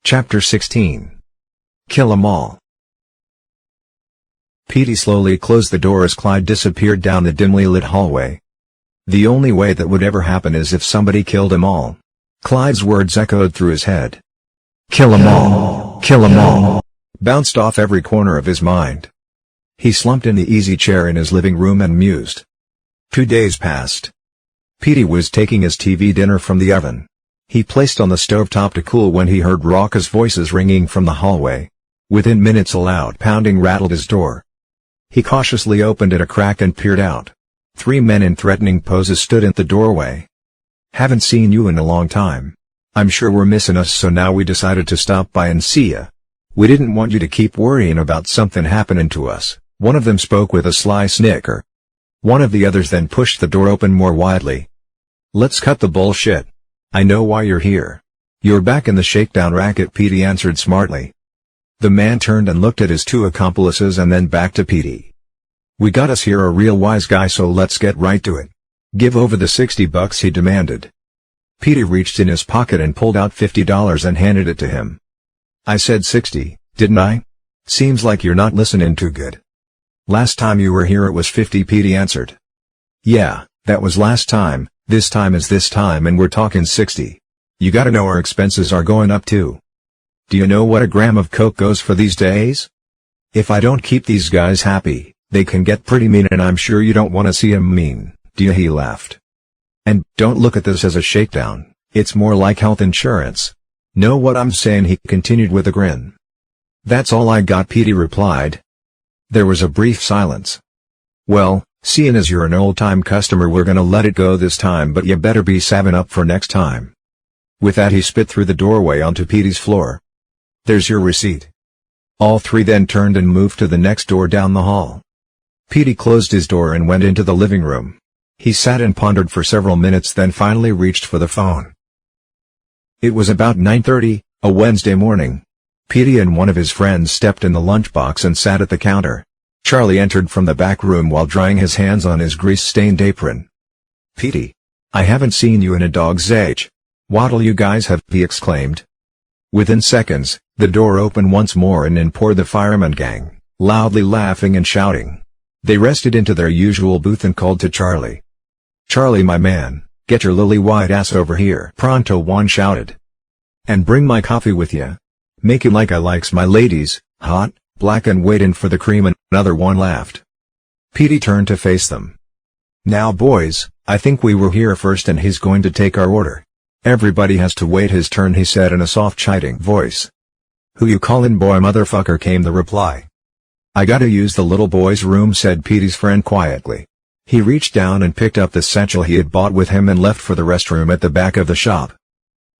Chapter 16. Kill 'em all. Petey slowly closed the door as Clyde disappeared down the dimly lit hallway. The only way that would ever happen is if somebody killed 'em all. Clyde's words echoed through his head. Kill 'em all, kill 'em all, bounced off every corner of his mind. He slumped in the easy chair in his living room and mused. 2 days passed. Petey was taking his TV dinner from the oven. He placed on the stovetop to cool when he heard raucous voices ringing from the hallway. Within minutes a loud pounding rattled his door. He cautiously opened it a crack and peered out. 3 men in threatening poses stood in the doorway. "Haven't seen you in a long time. I'm sure we're missing us, so now we decided to stop by and see ya. We didn't want you to keep worrying about something happening to us." One of them spoke with a sly snicker. One of the others then pushed the door open more widely. "Let's cut the bullshit. I know why you're here. You're back in the shakedown racket," Petey answered smartly. The man turned and looked at his 2 accomplices and then back to Petey. "We got us here a real wise guy, so let's get right to it. Give over the $60, he demanded. Petey reached in his pocket and pulled out $50 and handed it to him. "I said 60, didn't I? Seems like you're not listening too good." "Last time you were here it was 50, Petey answered. "Yeah, that was last time. This time is this time and we're talking 60. You gotta know our expenses are going up too. Do you know what a gram of coke goes for these days? If I don't keep these guys happy, they can get pretty mean, and I'm sure you don't want to see 'em mean, do you?" He laughed. "And don't look at this as a shakedown, it's more like health insurance. Know what I'm saying?" he continued with a grin. "That's all I got," Petey replied. There was a brief silence. "Well, seeing as you're an old-time customer, we're gonna let it go this time, but you better be saving up for next time." With that he spit through the doorway onto Petey's floor. "There's your receipt." All 3 then turned and moved to the next door down the hall. Petey closed his door and went into the living room. He sat and pondered for several minutes, then finally reached for the phone. It was about 9:30, a Wednesday morning. Petey and one of his friends stepped in the lunchbox and sat at the counter. Charlie entered from the back room while drying his hands on his grease-stained apron. "Petey, I haven't seen you in a dog's age. What'll you guys have?" he exclaimed. Within seconds, the door opened once more and in poured the fireman gang, loudly laughing and shouting. They rested into their usual booth and called to Charlie. "Charlie, my man, get your lily-white ass over here," pronto one shouted. "And bring my coffee with ya. Make it like I likes my ladies, hot, black and waitin' for the cream," and another one laughed. Petey turned to face them. "Now boys, I think we were here first and he's going to take our order. Everybody has to wait his turn," he said in a soft chiding voice. "Who you callin' boy, motherfucker?" came the reply. "I gotta use the little boy's room," said Petey's friend quietly. He reached down and picked up the satchel he had bought with him and left for the restroom at the back of the shop.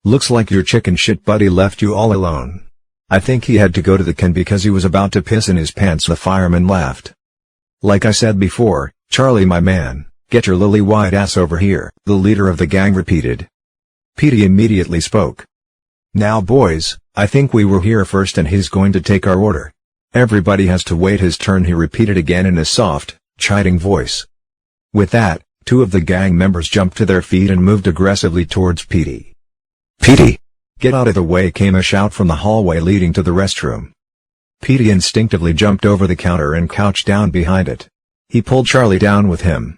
"Looks like your chicken shit buddy left you all alone. I think he had to go to the can because he was about to piss in his pants," the fireman laughed. "Like I said before, Charlie, my man, get your lily-white ass over here," the leader of the gang repeated. Petey immediately spoke. "Now boys, I think we were here first and he's going to take our order. Everybody has to wait his turn," he repeated again in a soft, chiding voice. With that, 2 of the gang members jumped to their feet and moved aggressively towards Petey. "Petey! Get out of the way!" came a shout from the hallway leading to the restroom. Petey instinctively jumped over the counter and couched down behind it. He pulled Charlie down with him.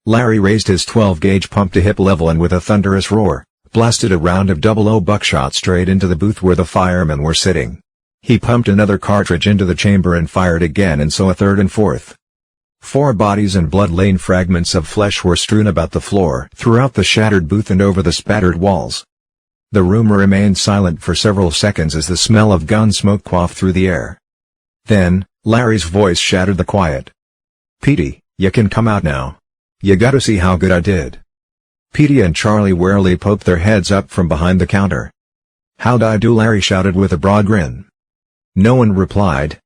Larry raised his 12-gauge pump to hip level and with a thunderous roar, blasted a round of 00 buckshot straight into the booth where the firemen were sitting. He pumped another cartridge into the chamber and fired again, and so a third and fourth. 4 bodies and blood-laden fragments of flesh were strewn about the floor, throughout the shattered booth and over the spattered walls. The room remained silent for several seconds as the smell of gun smoke quaffed through the air. Then, Larry's voice shattered the quiet. "Petey, you can come out now. You gotta see how good I did." Petey and Charlie warily poked their heads up from behind the counter. "How'd I do?" Larry shouted with a broad grin. No one replied.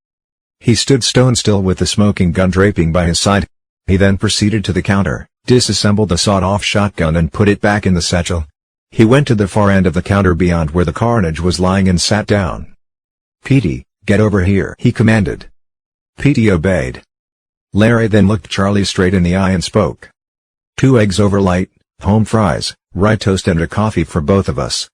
He stood stone still with the smoking gun draping by his side. He then proceeded to the counter, disassembled the sawed-off shotgun and put it back in the satchel. He went to the far end of the counter beyond where the carnage was lying and sat down. "Petey, get over here," he commanded. Petey obeyed. Larry then looked Charlie straight in the eye and spoke. "2 eggs over light, home fries, rye toast and a coffee for both of us."